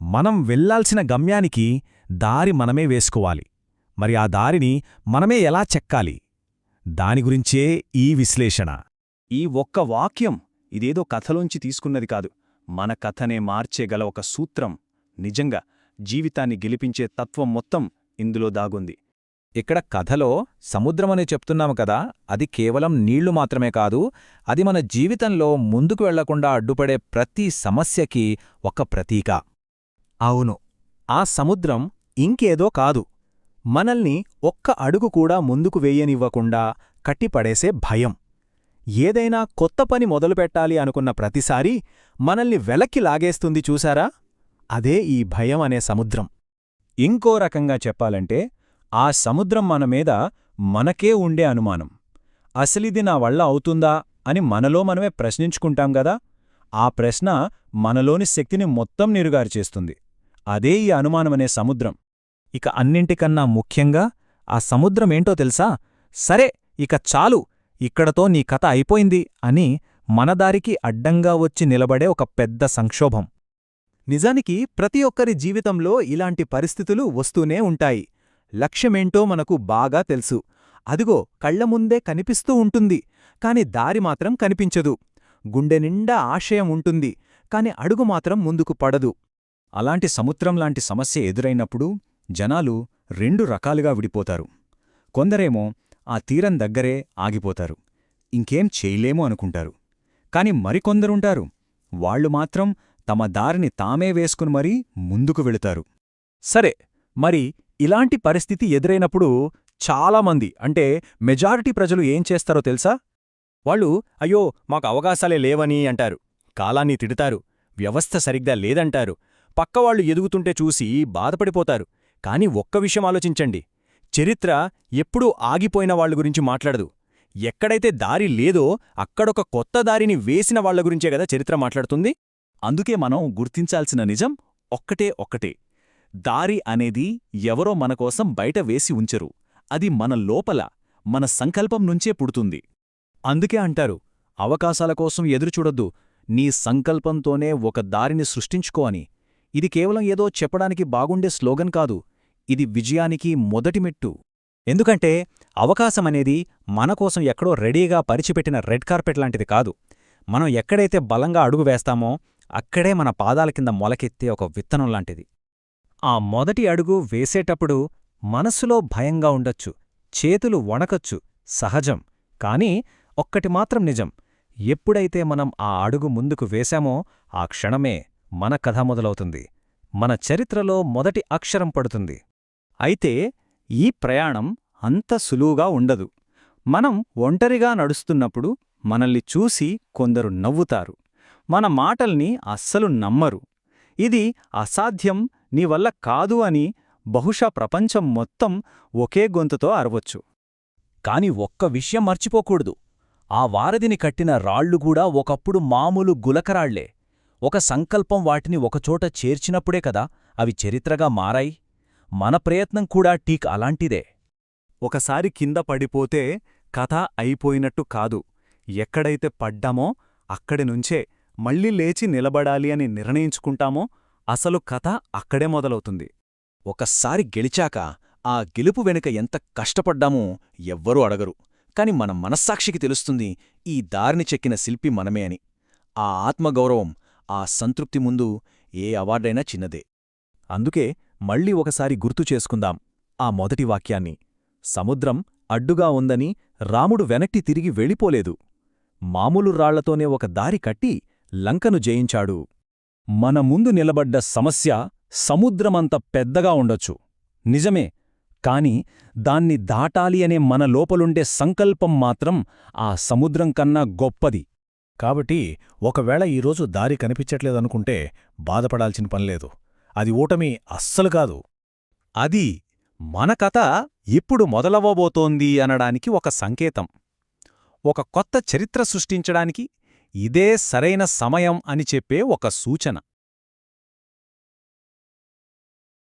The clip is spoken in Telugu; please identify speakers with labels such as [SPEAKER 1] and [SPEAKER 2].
[SPEAKER 1] మనం వెళ్లాల్సిన గమ్యానికి దారి మనమే వేసుకోవాలి. మరి ఆ దారిని మనమే ఎలా చెక్కాలి? దాని గురించే ఈ విశ్లేషణ.
[SPEAKER 2] ఈ ఒక్క వాక్యం ఇదేదో కథలోంచి తీసుకున్నది కాదు, మన కథనే మార్చేగల ఒక సూత్రం. నిజంగా జీవితాన్ని గెలిపించే తత్వం మొత్తం ఇందులో దాగుంది.
[SPEAKER 3] ఇక్కడ కథలో సముద్రమని చెప్తున్నాము కదా, అది కేవలం నీళ్లు మాత్రమే కాదు, అది మన జీవితంలో ముందుకు వెళ్లకుండా అడ్డుపడే ప్రతి సమస్యకి ఒక ప్రతీక.
[SPEAKER 1] అవును, ఆ సముద్రం ఇంకేదో కాదు, మనల్ని ఒక్క అడుగు కూడా ముందుకు వేయనివ్వకుండా కట్టిపడేసే భయం. ఏదైనా కొత్త పని మొదలుపెట్టాలి అనుకున్న ప్రతిసారీ మనల్ని వెలక్కి లాగేస్తుంది చూసారా? అదే ఈ భయం అనే సముద్రం.
[SPEAKER 2] ఇంకో రకంగా చెప్పాలంటే, ఆ సముద్రం మన మీద మనకే ఉండే అనుమానం. అసలిది నా వల్ల అవుతుందా అని మనలో మనమే ప్రశ్నించుకుంటాం గదా, ఆ ప్రశ్న మనలోని శక్తిని మొత్తం నీరుగారిచేస్తుంది. అదే ఈ అనుమానమనే సముద్రం.
[SPEAKER 1] ఇక అన్నింటికన్నా ముఖ్యంగా ఆ సముద్రమేంటో తెలుసా? సరే, ఇక చాలు, ఇక్కడతో నీ కథ అయిపోయింది అని మనదారికి అడ్డంగా వచ్చి నిలబడే ఒక పెద్ద సంక్షోభం. నిజానికి ప్రతి ఒక్కరి జీవితంలో ఇలాంటి పరిస్థితులు వస్తూనే ఉంటాయి. లక్ష్యమేంటో మనకు బాగా తెలుసు, అదిగో కళ్లముందే కనిపిస్తూ ఉంటుంది, కాని దారి మాత్రం కనిపించదు. గుండె నిండా ఆశయం ఉంటుంది, కాని అడుగు మాత్రం ముందుకు పడదు.
[SPEAKER 2] అలాంటి సముద్రంలాంటి సమస్య ఎదురైనప్పుడు జనాలు రెండు రకాలుగా విడిపోతారు. కొందరేమో ఆ తీరం దగ్గరే ఆగిపోతారు, ఇంకేం చేయలేము అనుకుంటారు. కాని మరికొందరుంటారు, వాళ్లు మాత్రం తమ దారిని తామే వేసుకుని మరీ ముందుకు వెళుతారు.
[SPEAKER 1] సరే, మరి ఇలాంటి పరిస్థితి ఎదురైనప్పుడు చాలామంది, అంటే మెజారిటీ ప్రజలు ఏం చేస్తారో తెలుసా? వాళ్ళు అయ్యో మాకు అవకాశాలే లేవని అంటారు, కాలాన్ని తిడతారు, వ్యవస్థ సరిగ్గా లేదంటారు, పక్కవాళ్లు ఎదుగుతుంటే చూసి బాధపడిపోతారు. కాని ఒక్క విషయం ఆలోచించండి, చరిత్ర ఎప్పుడూ ఆగిపోయిన వాళ్ల గురించి మాట్లాడదు. ఎక్కడైతే దారి లేదో అక్కడొక కొత్త దారిని వేసిన వాళ్ల గురించే గదా చరిత్ర మాట్లాడుతుంది.
[SPEAKER 2] అందుకే మనం గుర్తించాల్సిన నిజం ఒక్కటే, దారి అనేది ఎవరో మనకోసం బయట వేసి ఉంచరు, అది మన లోపల, మన సంకల్పం నుంచే పుడుతుంది.
[SPEAKER 1] అందుకే అంటారు, అవకాశాల కోసం ఎదురుచూడొద్దు, నీ సంకల్పంతోనే ఒక దారిని సృష్టించుకో అని. ఇది కేవలం ఏదో చెప్పడానికి బాగుండే స్లోగన్ కాదు, ఇది విజయానికి మొదటి మెట్టు. ఎందుకంటే అవకాశమనేది మనకోసం ఎక్కడో రెడీగా పరిచిపెట్టిన రెడ్ కార్పెట్ లాంటిది కాదు. మనం ఎక్కడైతే బలంగా అడుగు వేస్తామో అక్కడే మన పాదాల కింద మొలకెత్తే ఒక విత్తనం లాంటిది. ఆ మొదటి అడుగు వేసేటప్పుడు మనస్సులో భయంగా ఉండొచ్చు, చేతులు వణకొచ్చు, సహజం. కాని ఒక్కటి మాత్రం నిజం, ఎప్పుడైతే మనం ఆ అడుగు ముందుకు వేశామో ఆ క్షణమే మన కథ మొదలవుతుంది, మన చరిత్రలో మొదటి అక్షరం పడుతుంది. అయితే ఈ ప్రయాణం అంత సులువుగా ఉండదు. మనం ఒంటరిగా నడుస్తున్నప్పుడు మనల్ని చూసి కొందరు నవ్వుతారు, మన మాటల్ని అస్సలు నమ్మరు. ఇది అసాధ్యం, నీవల్ల కాదు అని బహుశా ప్రపంచం మొత్తం ఒకే గొంతుతో అరవచ్చు. కాని ఒక్క విషయం మర్చిపోకూడదు, ఆ వారధిని కట్టిన రాళ్లుగూడా ఒకప్పుడు మామూలు గులకరాళ్లే. ఒక సంకల్పం వాటిని ఒకచోట చేర్చినప్పుడే కదా అవి చరిత్రగా మారాయి. మన ప్రయత్నం కూడా ఠీక్ అలాంటిదే. ఒకసారి కింద పడిపోతే కథ అయిపోయినట్టు కాదు, ఎక్కడైతే పడ్డామో అక్కడినుంచే మళ్ళీ లేచి నిలబడాలి అని నిర్ణయించుకుంటామో అసలు కథ అక్కడే మొదలవుతుంది. ఒకసారి గెలిచాక ఆ గెలుపు వెనుక ఎంత కష్టపడ్డామో ఎవ్వరూ అడగరు, కాని మన మనస్సాక్షికి తెలుస్తుంది ఈ దారిని చెక్కిన శిల్పి మనమే అని. ఆ ఆత్మగౌరవం, ఆ సంతృప్తి ముందు ఏ అవార్డైనా చిన్నదే. అందుకే మళ్ళీ ఒకసారి గుర్తు చేసుకుందాం ఆ మొదటి వాక్యాన్ని. సముద్రం అడ్డుగా ఉందని రాముడు వెనక్కి తిరిగి వెళ్ళిపోలేదు, మామూలు రాళ్లతోనే ఒక దారి కట్టి లంకను జయించాడు. మన ముందు నిలబడ్డ సమస్య సముద్రమంత పెద్దగా ఉండొచ్చు, నిజమే. కాని దాన్ని దాటాలి అనే మన లోపలుండే సంకల్పం మాత్రం ఆ సముద్రం కన్నా గొప్పది. కాబట్టి ఒకవేళ ఈరోజు దారి కనిపించట్లేదనుకుంటే బాధపడాల్సిన పనిలేదు, అది ఓటమి అస్సలు కాదు. అది మన కథ ఇప్పుడు మొదలవ్వబోతోంది అనడానికి ఒక సంకేతం, ఒక కొత్త చరిత్ర సృష్టించడానికి ఇదే సరైన సమయం అని చెప్పే ఒక సూచన.